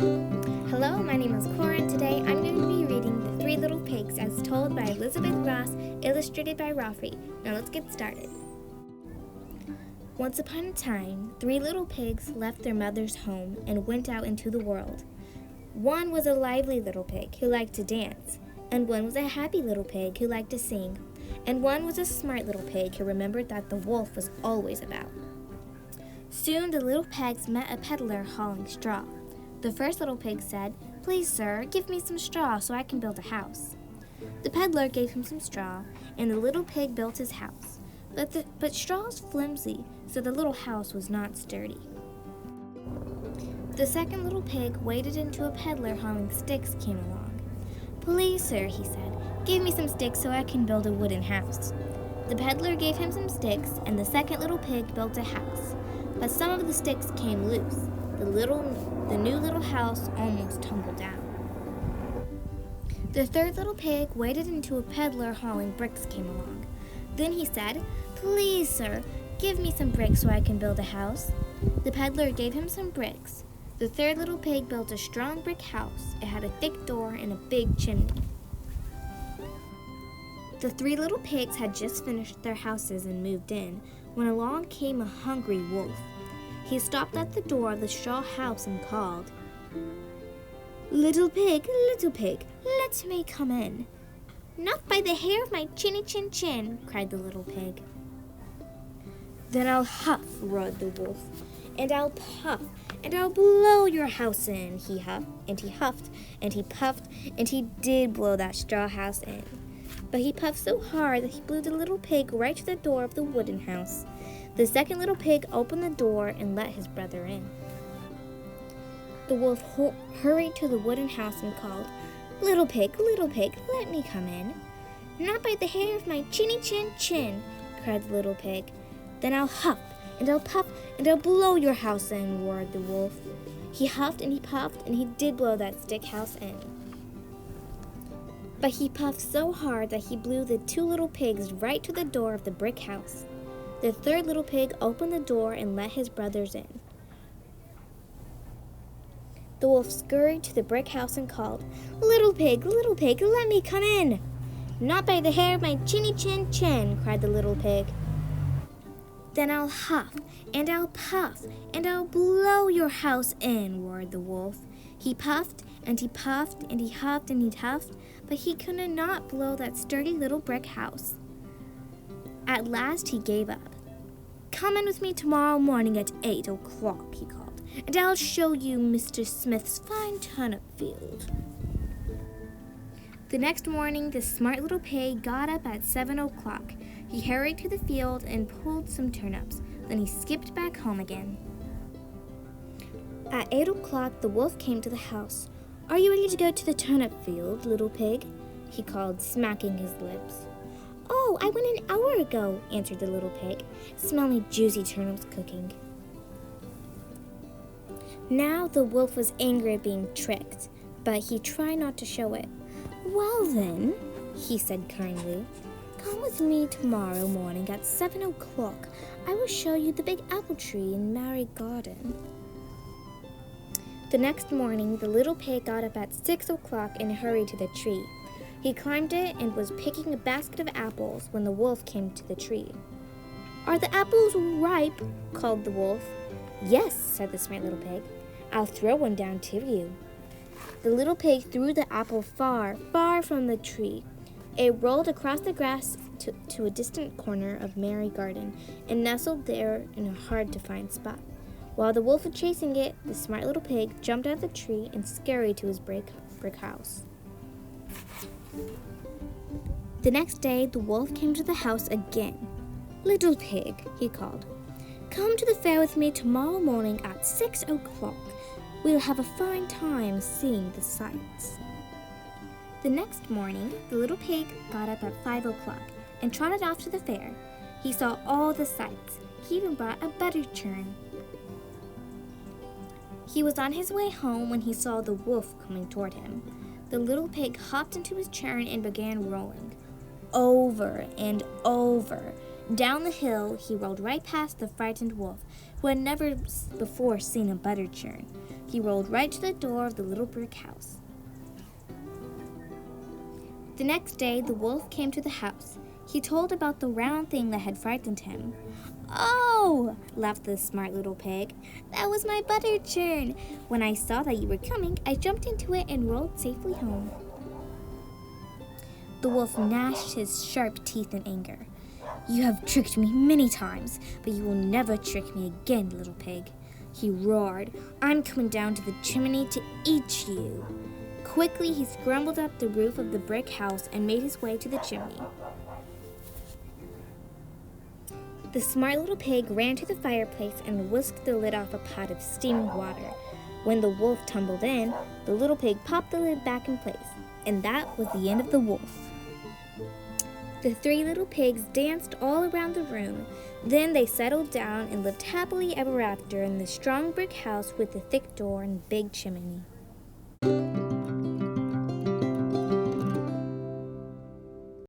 Hello, my name is Cora, and today I'm going to be reading The Three Little Pigs as told by Elizabeth Ross, illustrated by Rafi. Now let's get started. Once upon a time, three little pigs left their mother's home and went out into the world. One was a lively little pig who liked to dance, and one was a happy little pig who liked to sing, and one was a smart little pig who remembered that the wolf was always about. Soon the little pigs met a peddler hauling straw. The first little pig said, "Please, sir, give me some straw so I can build a house." The peddler gave him some straw, and the little pig built his house. But straw is flimsy, so the little house was not sturdy. The second little pig waded into a peddler hauling sticks came along. "Please, sir," he said, "give me some sticks so I can build a wooden house." The peddler gave him some sticks, and the second little pig built a house. But some of the sticks came loose. The new little house almost tumbled down. The third little pig waded into a peddler hauling bricks came along. Then he said, "Please, sir, give me some bricks so I can build a house." The peddler gave him some bricks. The third little pig built a strong brick house. It had a thick door and a big chimney. The three little pigs had just finished their houses and moved in when along came a hungry wolf. He stopped at the door of the straw house and called, little pig, let me come in." "Not by the hair of my chinny chin chin," cried the little pig. "Then I'll huff," roared the wolf, "and I'll puff, and I'll blow your house in." He huffed, and he huffed, and he puffed, and he did blow that straw house in. But he puffed so hard that he blew the little pig right to the door of the wooden house. The second little pig opened the door and let his brother in. The wolf hurried to the wooden house and called, little pig, let me come in." "Not by the hair of my chinny chin chin," cried the little pig. "Then I'll huff, and I'll puff, and I'll blow your house in," roared the wolf. He huffed and he puffed, and he did blow that stick house in. But he puffed so hard that he blew the two little pigs right to the door of the brick house. The third little pig opened the door and let his brothers in. The wolf scurried to the brick house and called, little pig, let me come in." "Not by the hair of my chinny chin chin," cried the little pig. "Then I'll huff, and I'll puff, and I'll blow your house in," roared the wolf. He puffed, and he puffed, and he huffed, and he huffed, but he could not blow that sturdy little brick house. At last he gave up. "Come in with me tomorrow morning at 8 o'clock, he called, "and I'll show you Mr. Smith's fine turnip field." The next morning, the smart little pig got up at 7 o'clock. He hurried to the field and pulled some turnips. Then he skipped back home again. At 8 o'clock, the wolf came to the house. "Are you ready to go to the turnip field, little pig?" he called, smacking his lips. "Oh, I went an hour ago," answered the little pig. "Smell me juicy turnips cooking." Now the wolf was angry at being tricked, but he tried not to show it. "Well then," he said kindly, "come with me tomorrow morning at 7 o'clock. I will show you the big apple tree in Mary Garden." The next morning, the little pig got up at 6 o'clock and hurried to the tree. He climbed it and was picking a basket of apples when the wolf came to the tree. "Are the apples ripe?" called the wolf. "Yes," said the smart little pig. "I'll throw one down to you." The little pig threw the apple far, far from the tree. It rolled across the grass to a distant corner of Mary Garden and nestled there in a hard-to-find spot. While the wolf was chasing it, the smart little pig jumped out of the tree and scurried to his brick house. The next day, the wolf came to the house again. "Little pig," he called, "come to the fair with me tomorrow morning at 6 o'clock. We'll have a fine time seeing the sights." The next morning, the little pig got up at 5 o'clock and trotted off to the fair. He saw all the sights. He even brought a butter churn. He was on his way home when he saw the wolf coming toward him. The little pig hopped into his churn and began rolling. Over and over. Down the hill, he rolled right past the frightened wolf, who had never before seen a butter churn. He rolled right to the door of the little brick house. The next day, the wolf came to the house. He told about the round thing that had frightened him. "Oh," laughed the smart little pig, "that was my butter churn. When I saw that you were coming, I jumped into it and rolled safely home." The wolf gnashed his sharp teeth in anger. "You have tricked me many times, but you will never trick me again, little pig," he roared. "I'm coming down to the chimney to eat you." Quickly, he scrambled up the roof of the brick house and made his way to the chimney. The smart little pig ran to the fireplace and whisked the lid off a pot of steaming water. When the wolf tumbled in, the little pig popped the lid back in place, and that was the end of the wolf. The three little pigs danced all around the room. Then they settled down and lived happily ever after in the strong brick house with the thick door and big chimney.